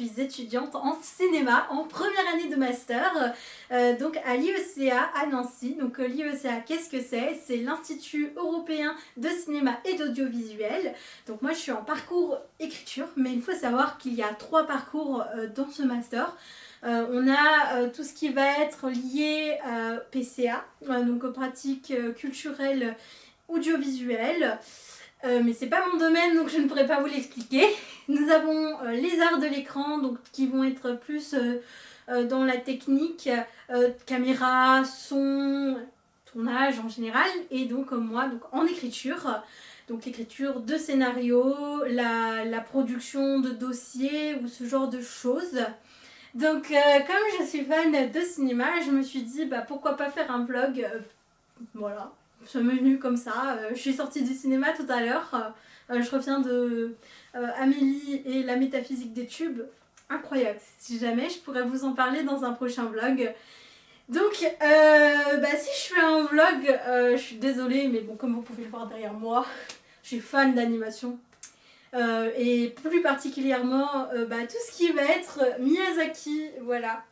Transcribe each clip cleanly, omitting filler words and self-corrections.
suis étudiante en cinéma en première année de master, donc à l'IECA à Nancy. Donc l'IECA, qu'est-ce que c'est? C'est l'Institut Européen de Cinéma et d'Audiovisuel. Donc moi je suis en parcours écriture, mais il faut savoir qu'il y a 3 parcours dans ce master. On a tout ce qui va être lié à PCA, donc aux pratiques culturelles audiovisuelles. Mais c'est pas mon domaine, donc je ne pourrais pas vous l'expliquer. Nous avons les arts de l'écran, donc qui vont être plus dans la technique, caméra, son, tournage en général, et donc comme moi, donc en écriture. Donc l'écriture de scénarios, la production de dossiers ou ce genre de choses. Donc comme je suis fan de cinéma, je me suis dit bah pourquoi pas faire un vlog, voilà. Ça m'est venu comme ça. Je suis sortie du cinéma tout à l'heure. Je reviens de Amélie et la métaphysique des tubes. Incroyable. Si jamais, je pourrais vous en parler dans un prochain vlog. Donc, si je fais un vlog, je suis désolée, mais bon, comme vous pouvez le voir derrière moi, je suis fan d'animation. Et plus particulièrement, tout ce qui va être Miyazaki, voilà.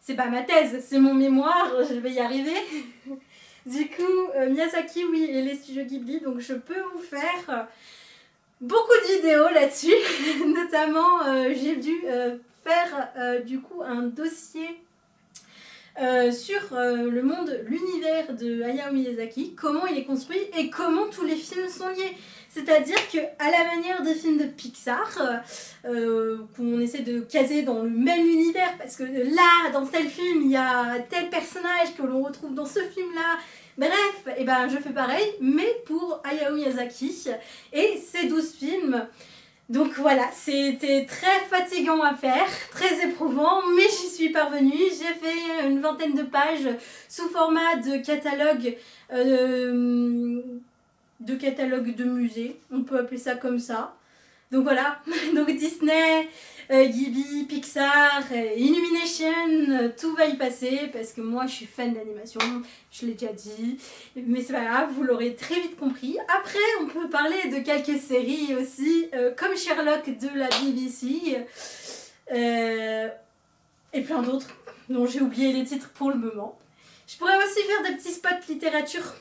C'est pas ma thèse, c'est mon mémoire, je vais y arriver. Du coup, Miyazaki, oui, et les studios Ghibli, donc je peux vous faire beaucoup de vidéos là-dessus. Notamment, j'ai dû faire du coup un dossier sur le monde, l'univers de Hayao Miyazaki, comment il est construit et comment tous les films sont liés. C'est-à-dire qu'à la manière des films de Pixar, qu'on essaie de caser dans le même univers, parce que là, dans tel film, il y a tel personnage que l'on retrouve dans ce film-là. Bref, et ben, je fais pareil, mais pour Hayao Miyazaki et ses 12 films. Donc voilà, c'était très fatigant à faire, très éprouvant, mais j'y suis parvenue. J'ai fait une vingtaine de pages sous format de catalogue de musée, on peut appeler ça comme ça. Donc voilà, donc Disney, Ghibli, Pixar, Illumination, tout va y passer parce que moi je suis fan d'animation, je l'ai déjà dit, mais c'est pas grave, vous l'aurez très vite compris. Après on peut parler de quelques séries aussi, comme Sherlock de la BBC, et plein d'autres dont j'ai oublié les titres pour le moment. Je pourrais aussi faire des petits spots littérature.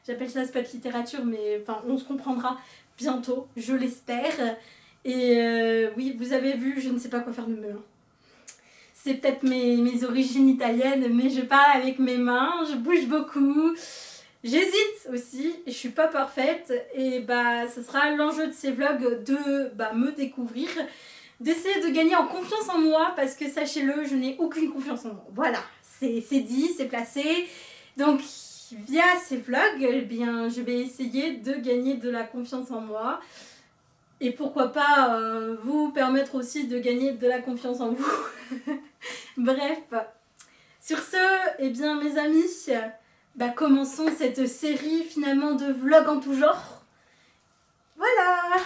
J'appelle ça spot littérature, mais enfin, on se comprendra bientôt, je l'espère. Et oui, vous avez vu, je ne sais pas quoi faire de mes mains. C'est peut-être mes origines italiennes, mais je parle avec mes mains, je bouge beaucoup. J'hésite aussi, je suis pas parfaite. Et bah, ce sera l'enjeu de ces vlogs de me découvrir, d'essayer de gagner en confiance en moi, parce que sachez-le, je n'ai aucune confiance en moi. Voilà, c'est dit, c'est placé. Donc, via ces vlogs, eh bien, je vais essayer de gagner de la confiance en moi. Et pourquoi pas vous permettre aussi de gagner de la confiance en vous. Bref. Sur ce, eh bien mes amis, commençons cette série finalement de vlogs en tout genre. Voilà.